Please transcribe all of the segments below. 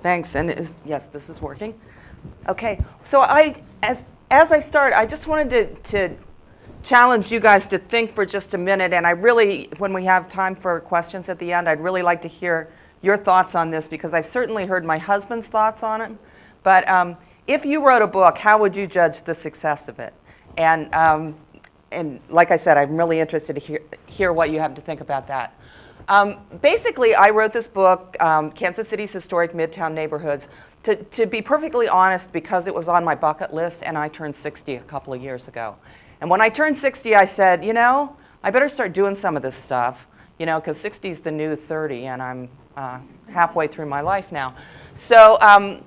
Thanks. And yes, this is working. Okay. So as I start, I just wanted to challenge you guys to think for just a minute. And I really, when we have time for questions at the end, I'd really like to hear your thoughts on this, because I've certainly heard my husband's thoughts on it. But if you wrote a book, how would you judge the success of it? And like I said, I'm really interested to hear what you have to think about that. Basically, I wrote this book, Kansas City's Historic Midtown Neighborhoods, to be perfectly honest, because it was on my bucket list, and I turned 60 a couple of years ago. And when I turned 60, I said, you know, I better start doing some of this stuff, you know, because 60 is the new 30, and I'm halfway through my life now. And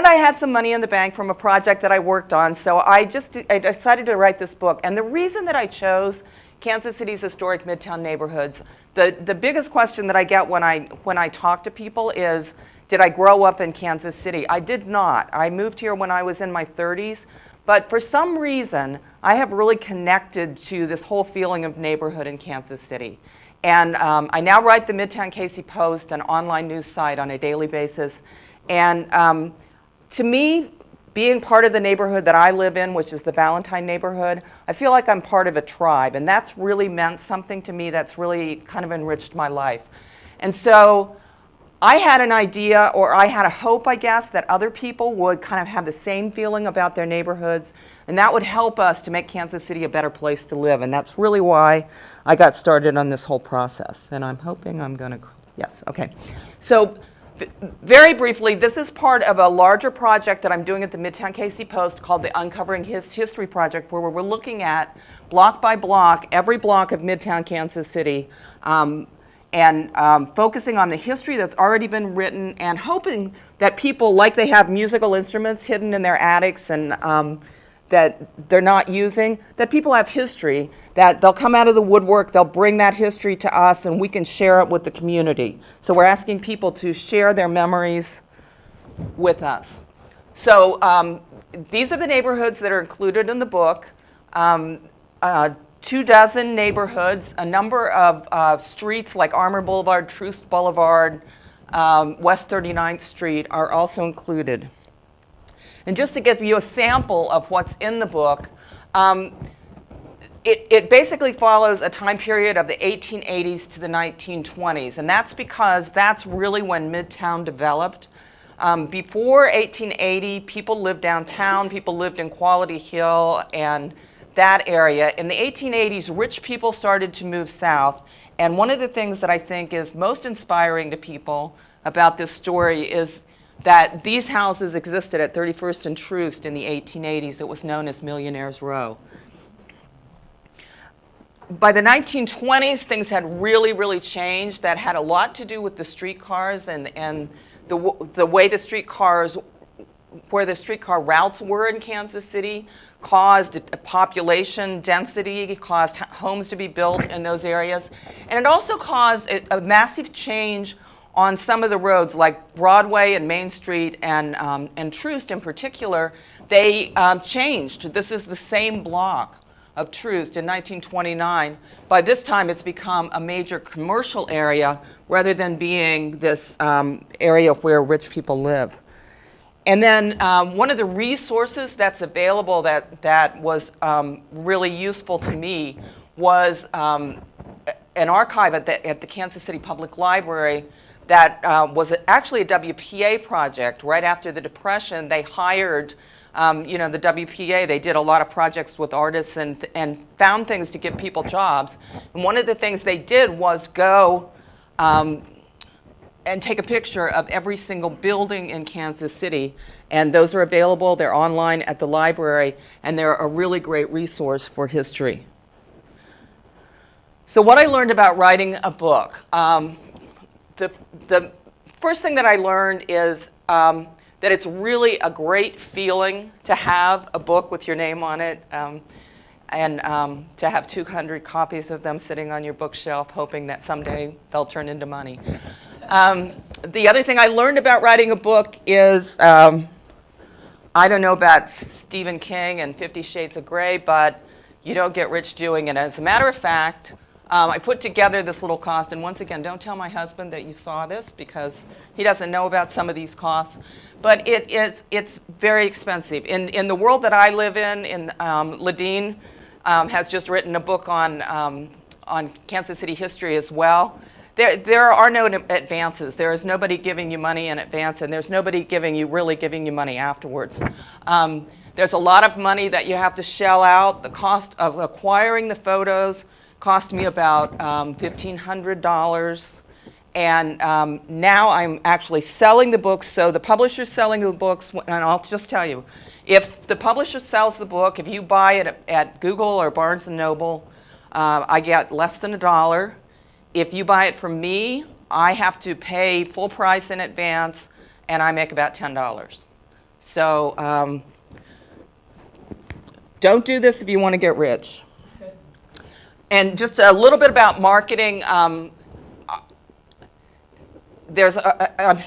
I had some money in the bank from a project that I worked on, so I decided to write this book. And the reason that I chose Kansas City's Historic Midtown Neighborhoods, the biggest question that I get when I talk to people is, did I grow up in Kansas City? I did not. I moved here when I was in my 30s, but for some reason, I have really connected to this whole feeling of neighborhood in Kansas City. And I now write the Midtown KC Post, an online news site, on a daily basis. And to me, being part of the neighborhood that I live in, which is the Ballantyne neighborhood, I feel like I'm part of a tribe. And that's really meant something to me. That's really kind of enriched my life. And so I had an idea, or I had a hope, I guess, that other people would kind of have the same feeling about their neighborhoods. And that would help us to make Kansas City a better place to live. And that's really why I got started on this whole process. And I'm hoping I'm going to, yes, okay. So very briefly, this is part of a larger project that I'm doing at the Midtown KC Post called the Uncovering History Project, where we're looking at block by block, every block of Midtown Kansas City, and focusing on the history that's already been written, and hoping that people, like they have musical instruments hidden in their attics and that they're not using, that people have history, that they'll come out of the woodwork, they'll bring that history to us, and we can share it with the community. So we're asking people to share their memories with us. So these are the neighborhoods that are included in the book. 24 neighborhoods, a number of streets like Armour Boulevard, Troost Boulevard, West 39th Street are also included. And just to give you a sample of what's in the book, it basically follows a time period of the 1880s to the 1920s. And that's because that's really when Midtown developed. Before 1880, people lived downtown, people lived in Quality Hill and that area. In the 1880s, rich people started to move south. And one of the things that I think is most inspiring to people about this story is that these houses existed at 31st and Troost in the 1880s. It was known as Millionaires Row. By the 1920s, things had really, really changed. That had a lot to do with the streetcars and the way the streetcars, where the streetcar routes were in Kansas City, caused a population density, caused homes to be built in those areas. And it also caused a massive change on some of the roads, like Broadway and Main Street and Troost in particular. They changed. This is the same block of Troost in 1929. By this time, it's become a major commercial area rather than being this area where rich people live. And then one of the resources that's available that was really useful to me was an archive at the Kansas City Public Library that was actually a WPA project. Right after the Depression, they hired the WPA. They did a lot of projects with artists and found things to give people jobs. And one of the things they did was go and take a picture of every single building in Kansas City. And those are available. They're online at the library, and they're a really great resource for history. So what I learned about writing a book. The first thing that I learned is that it's really a great feeling to have a book with your name on it, and to have 200 copies of them sitting on your bookshelf, hoping that someday they'll turn into money. The other thing I learned about writing a book is, I don't know about Stephen King and 50 Shades of Grey, but you don't get rich doing it. As a matter of fact, I put together this little cost, and once again, don't tell my husband that you saw this because he doesn't know about some of these costs. But it's very expensive. In the world that I live in Ladine has just written a book on Kansas City history as well. There are no advances. There is nobody giving you money in advance, and there's nobody really giving you money afterwards. There's a lot of money that you have to shell out. The cost of acquiring the photos cost me about $1,500. And now I'm actually selling the books. So the publisher's selling the books, and I'll just tell you, if the publisher sells the book, if you buy it at Google or Barnes & Noble, I get less than $1. If you buy it from me, I have to pay full price in advance, and I make about $10. So don't do this if you want to get rich. And just a little bit about marketing. I'm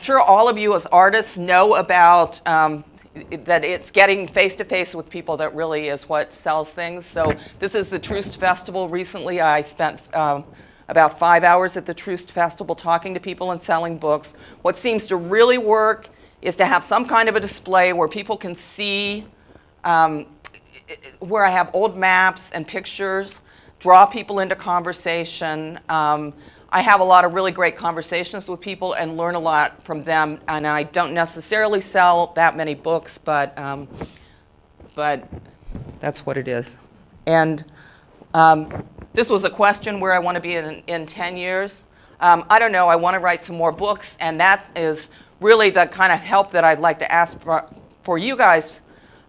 sure all of you as artists know about that it's getting face-to-face with people that really is what sells things. So this is the Troost Festival. Recently, I spent about 5 hours at the Troost Festival talking to people and selling books. What seems to really work is to have some kind of a display where people can see where I have old maps and pictures, draw people into conversation. I have a lot of really great conversations with people and learn a lot from them. And I don't necessarily sell that many books, but that's what it is. And this was a question where I want to be in 10 years. I don't know. I want to write some more books, and that is really the kind of help that I'd like to ask for you guys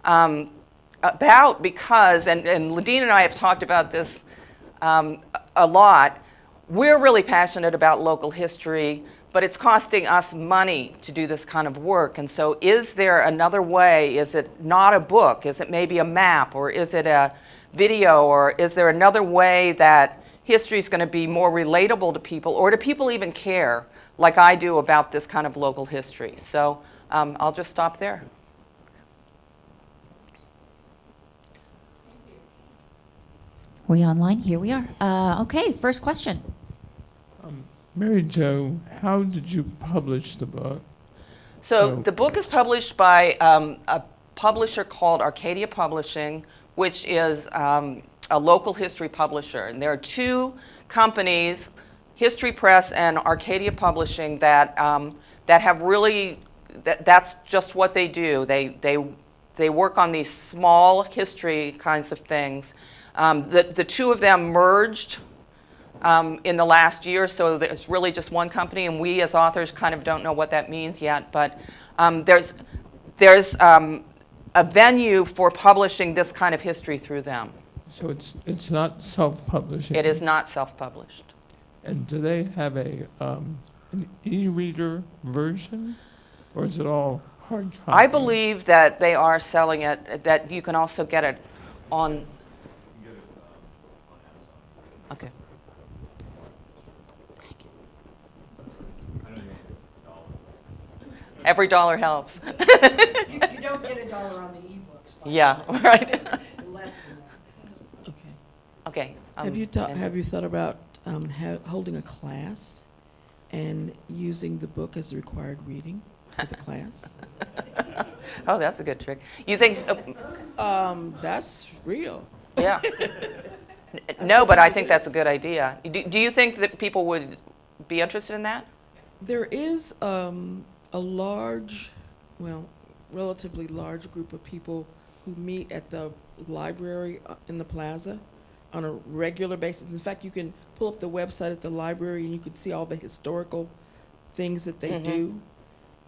about, because, and Ladine and I have talked about this a lot. We're really passionate about local history, but it's costing us money to do this kind of work. And so is there another way? Is it not a book? Is it maybe a map? Or is it a video? Or is there another way that history is going to be more relatable to people? Or do people even care, like I do, about this kind of local history? So I'll just stop there. We online? Here we are. Okay, first question. Mary Jo, how did you publish the book? So the book is published by a publisher called Arcadia Publishing, which is a local history publisher. And there are two companies, History Press and Arcadia Publishing, that have really, that's just what they do. They work on these small history kinds of things. The two of them merged in the last year, so it's really just one company, and we as authors kind of don't know what that means yet. But there's a venue for publishing this kind of history through them. So it's not self-publishing? It is not self-published. And do they have an e-reader version, or is it all hard copy? I believe that they are selling it, that you can also get it on. Okay. Thank you. Every dollar helps. You don't get $1 on the e-books. Yeah, right. Less than that. Okay. Okay. Have you thought about holding a class and using the book as required reading for the class? Oh, that's a good trick. You think? That's real. Yeah. No, but I think that's a good idea. Do you think that people would be interested in that? There is a large, well, relatively large group of people who meet at the library in the plaza on a regular basis. In fact, you can pull up the website at the library and you can see all the historical things that they do.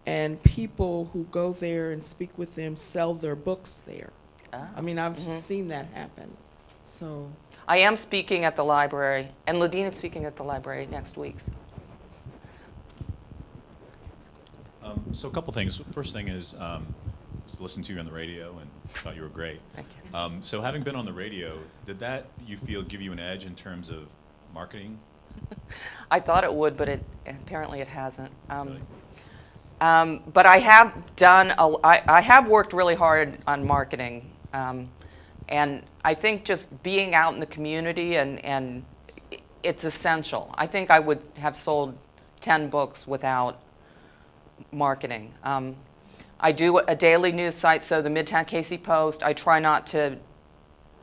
And people who go there and speak with them sell their books there. Oh. I mean, I've seen that happen. So I am speaking at the library, and Ladine is speaking at the library next week. So a couple things. First thing is, just listened to you on the radio and thought you were great. Thank you. So having been on the radio, did that, you feel, give you an edge in terms of marketing? I thought it would, but apparently it hasn't. Really? But I have done, I have worked really hard on marketing. And I think just being out in the community and it's essential. I think I would have sold 10 books without marketing. I do a daily news site, so the Midtown Casey Post. I try not to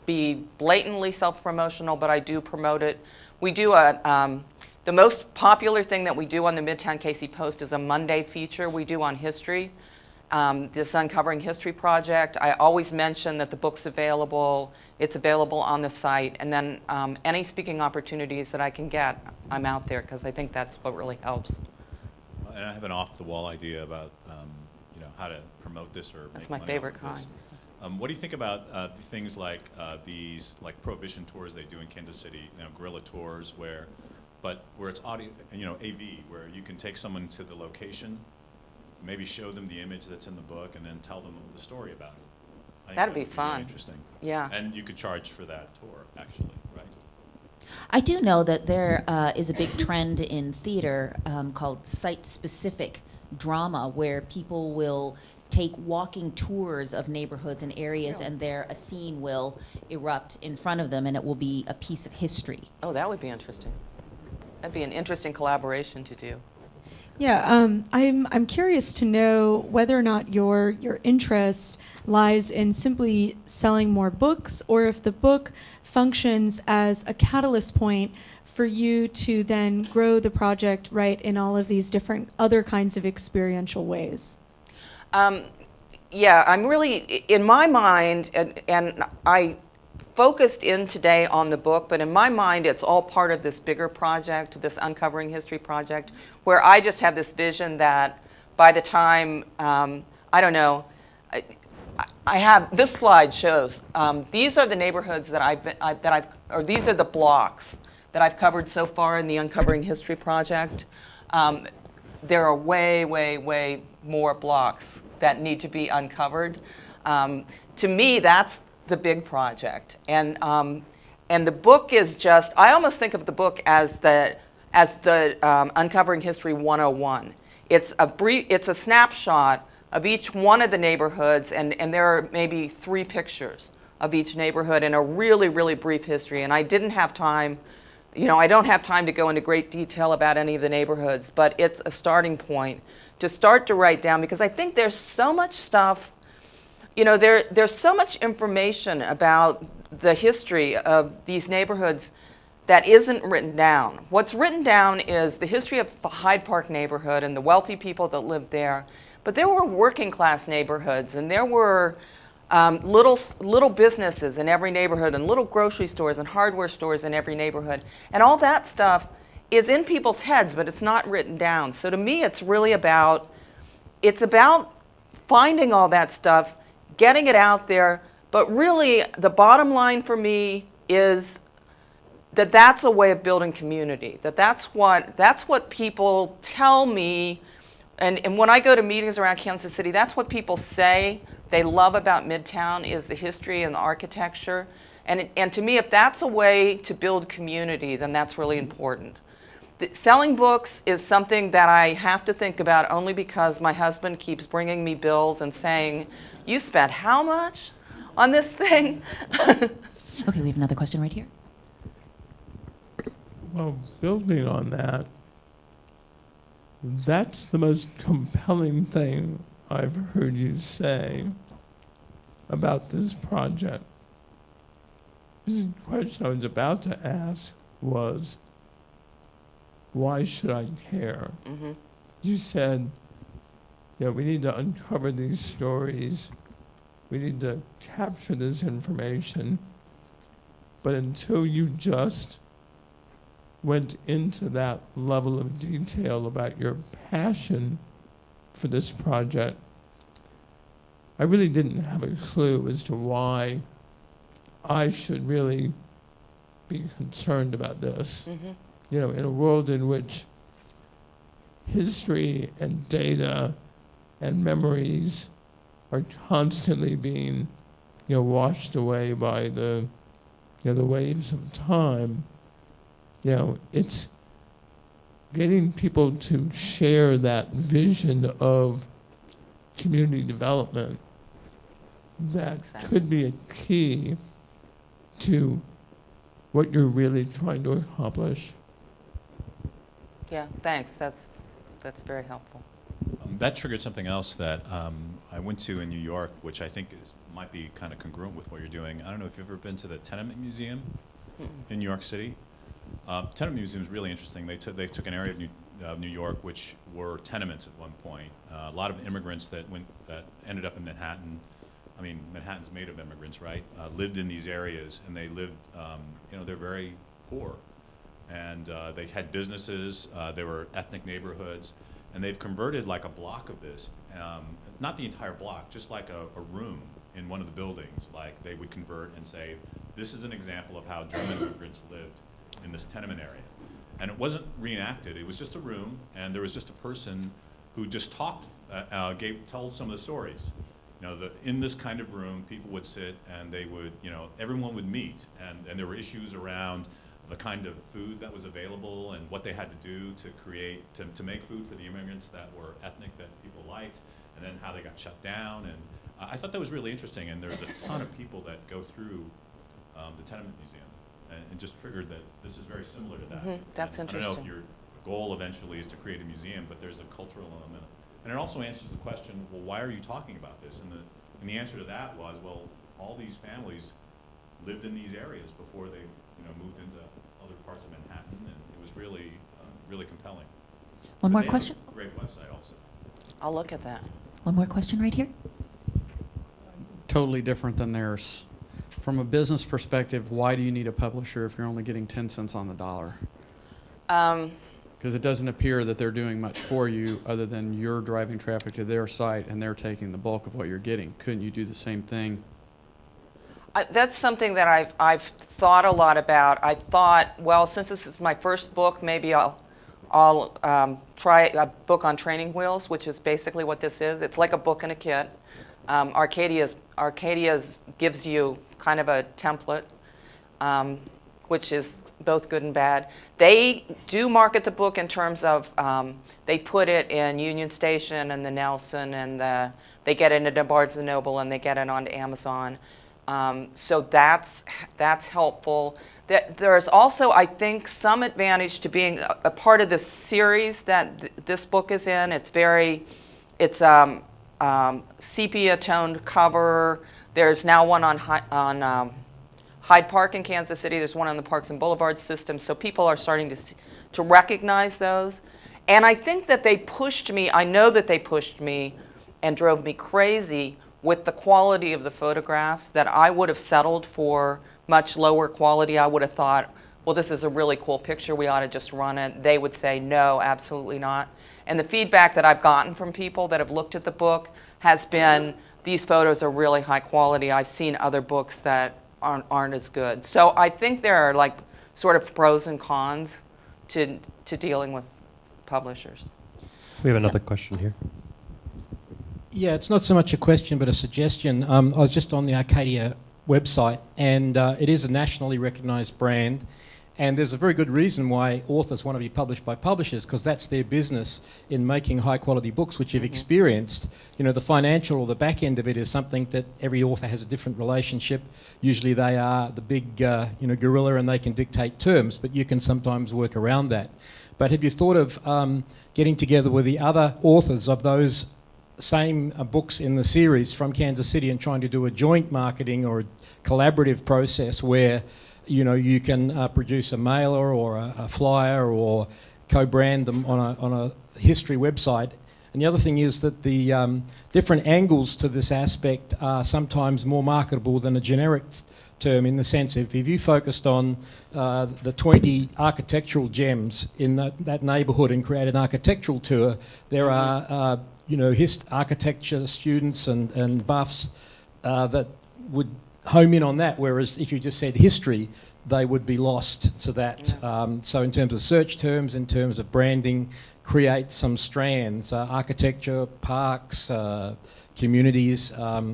be blatantly self-promotional, but I do promote it. We do the most popular thing that we do on the Midtown Casey Post is a Monday feature we do on history, this Uncovering History project. I always mention that the book's available. It's available on the site. And then any speaking opportunities that I can get, I'm out there because I think that's what really helps. And I have an off-the-wall idea about how to promote this or That's make my money favorite off of this. kind. What do you think about things like these prohibition tours they do in Kansas City, guerrilla tours where it's audio, AV, where you can take someone to the location, maybe show them the image that's in the book, and then tell them the story about it. I think That'd that be would fun. really interesting. Yeah. And you could charge for that tour, actually, right? I do know that there is a big trend in theater called site-specific drama, where people will take walking tours of neighborhoods and areas, and there a scene will erupt in front of them, and it will be a piece of history. Oh, that would be interesting. That'd be an interesting collaboration to do. Yeah, I'm curious to know whether or not your interest lies in simply selling more books, or if the book functions as a catalyst point for you to then grow the project right in all of these different other kinds of experiential ways. Yeah, I'm really, in my mind, and I focused in today on the book, but in my mind, it's all part of this bigger project, this Uncovering History project, where I just have this vision that by the time, I don't know, I have, this slide shows, these are the neighborhoods that or these are the blocks that I've covered so far in the Uncovering History project. There are way, way, way more blocks that need to be uncovered. To me, that's the big project, and the book is just. I almost think of the book as the Uncovering History 101. It's a snapshot of each one of the neighborhoods, and there are maybe 3 pictures of each neighborhood in a really, really brief history. And I didn't have time. I don't have time to go into great detail about any of the neighborhoods, but it's a starting point to start to write down, because I think there's so much stuff, there's so much information about the history of these neighborhoods that isn't written down. What's written down is the history of the Hyde Park neighborhood and the wealthy people that lived there, but there were working class neighborhoods, and there were little businesses in every neighborhood, and little grocery stores and hardware stores in every neighborhood. And all that stuff is in people's heads, but it's not written down. So to me, it's really about finding all that stuff, getting it out there. But really, the bottom line for me is that that's a way of building community. That's what people tell me. And when I go to meetings around Kansas City, that's what people say they love about Midtown, is the history and the architecture. And to me, if that's a way to build community, then that's really important. Selling books is something that I have to think about only because my husband keeps bringing me bills and saying, "You spent how much on this thing?" Okay, we have another question right here. Well, building on that, that's the most compelling thing I've heard you say about this project. The question I was about to ask was, why should I care? Mm-hmm. You said, we need to uncover these stories, we need to capture this information, but until you just went into that level of detail about your passion for this project, I really didn't have a clue as to why I should really be concerned about this. Mm-hmm. In a world in which history and data and memories are constantly being, washed away by the waves of time, it's getting people to share that vision of community development that Exactly. could be a key to what you're really trying to accomplish. Yeah, thanks. That's very helpful. That triggered something else that I went to in New York, which I think might be kind of congruent with what you're doing. I don't know if you've ever been to the Tenement Museum in New York City. Tenement Museum is really interesting. They took an area of New York which were tenements at one point. A lot of immigrants that ended up in Manhattan. I mean, Manhattan's made of immigrants, right? Lived in these areas, and they lived. They're very poor, and they had businesses. They were ethnic neighborhoods. And they've converted like a block of this, not the entire block, just like a room in one of the buildings. Like they would convert and say, this is an example of how German immigrants lived in this tenement area. And it wasn't reenacted, it was just a room, and there was just a person who just told some of the stories. In this kind of room, people would sit and they would, everyone would meet, and there were issues around the kind of food that was available and what they had to do to make food for the immigrants that were ethnic, that people liked, and then how they got shut down. And I thought that was really interesting, and there's a ton of people that go through the Tenement Museum, and just triggered that this is very similar to that. That's and I don't know if interesting. your goal eventually is to create a museum, but there's a cultural element. And it also answers the question, well, why are you talking about this? And the answer to that was, well, all these families lived in these areas before they moved into other parts of Manhattan, and it was really, really compelling. One more They have question? a great website also. I'll look at that. One more question right here. Totally different than theirs. From a business perspective, why do you need a publisher if you're only getting 10 cents on the dollar? Because it doesn't appear that they're doing much for you other than you're driving traffic to their site and they're taking the bulk of what you're getting. Couldn't you do the same thing? That's something that I've thought a lot about. I thought, well, since this is my first book, maybe I'll try a book on training wheels, which is basically what this is. It's like a book and a kit. Arcadia's gives you kind of a template, which is both good and bad. They do market the book in terms of they put it in Union Station and the Nelson, and they get it into Barnes and Noble, and they get it onto Amazon. So that's helpful. There's also, I think, some advantage to being a part of this series that this book is in. It's sepia-toned cover. There's now one on Hyde Park in Kansas City. There's one on the Parks and Boulevards system. So people are starting to recognize those. And I think that they pushed me. I know that they pushed me and drove me crazy with the quality of the photographs, that I would have settled for much lower quality. I would have thought, well, this is a really cool picture, we ought to just run it. They would say, no, absolutely not. And the feedback that I've gotten from people that have looked at the book has been, these photos are really high quality. I've seen other books that aren't as good. So I think there are like sort of pros and cons to dealing with publishers. We have another question here. Yeah, it's not so much a question but a suggestion. I was just on the Arcadia website, and it is a nationally recognised brand, and there's a very good reason why authors want to be published by publishers, because that's their business in making high quality books, which you've experienced. The financial or the back end of it is something that every author has a different relationship. Usually they are the big gorilla, and they can dictate terms, but you can sometimes work around that. But have you thought of getting together with the other authors of those same books in the series from Kansas City and trying to do a joint marketing or a collaborative process where you can produce a mailer or a flyer or co-brand them on a history website? And the other thing is that the different angles to this aspect are sometimes more marketable than a generic term, in the sense of if you focused on the 20 architectural gems in that neighbourhood and create an architectural tour, there are architecture students and buffs that would home in on that, whereas if you just said history, they would be lost to that. So in terms of search terms, in terms of branding, create some strands, architecture, parks, communities,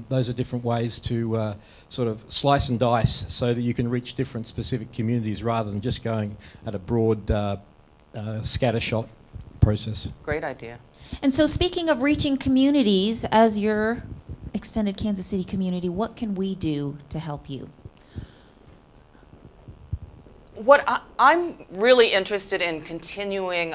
those are different ways to sort of slice and dice so that you can reach different specific communities rather than just going at a broad scattershot process. Great idea. And so speaking of reaching communities, as your extended Kansas City community, what can we do to help you? I'm really interested in continuing,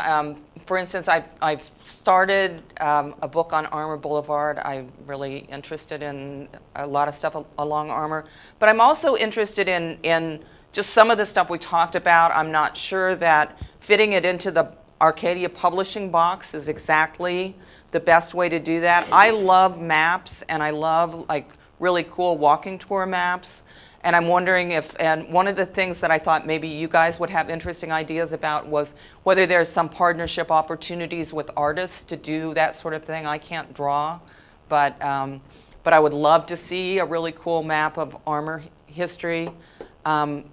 for instance, I've started a book on Armour Boulevard. I'm really interested in a lot of stuff along Armour. But I'm also interested in just some of the stuff we talked about. I'm not sure that fitting it into the Arcadia publishing box is exactly the best way to do that. I love maps, and I love like really cool walking tour maps. And I'm wondering if, and one of the things that I thought maybe you guys would have interesting ideas about was whether there's some partnership opportunities with artists to do that sort of thing. I can't draw, but I would love to see a really cool map of Armour history. I'm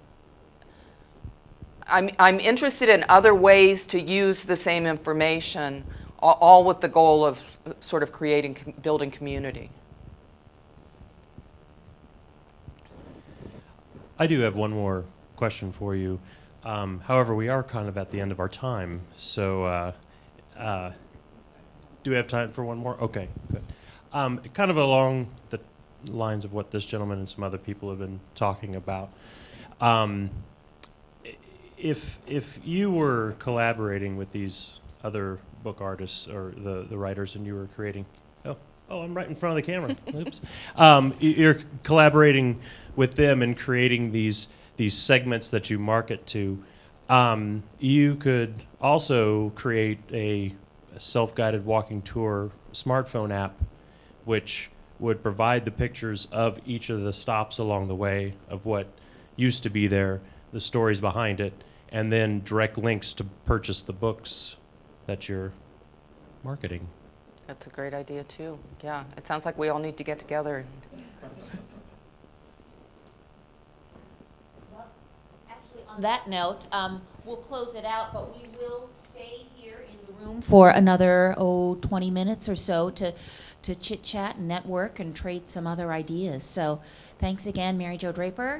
interested in other ways to use the same information, all with the goal of sort of building community. I do have one more question for you. However, we are kind of at the end of our time, so do we have time for one more? Okay, good. Kind of along the lines of what this gentleman and some other people have been talking about. If you were collaborating with these other book artists or the writers, and you were creating, oh, I'm right in front of the camera. Oops. You're collaborating with them and creating these segments that you market to. You could also create a self-guided walking tour smartphone app, which would provide the pictures of each of the stops along the way of what used to be there, the stories behind it, and then direct links to purchase the books that you're marketing. That's a great idea too. Yeah, it sounds like we all need to get together. Actually, on that note, we'll close it out, but we will stay here in the room for another 20 minutes or so to chit-chat and network and trade some other ideas. So thanks again, Mary Jo Draper.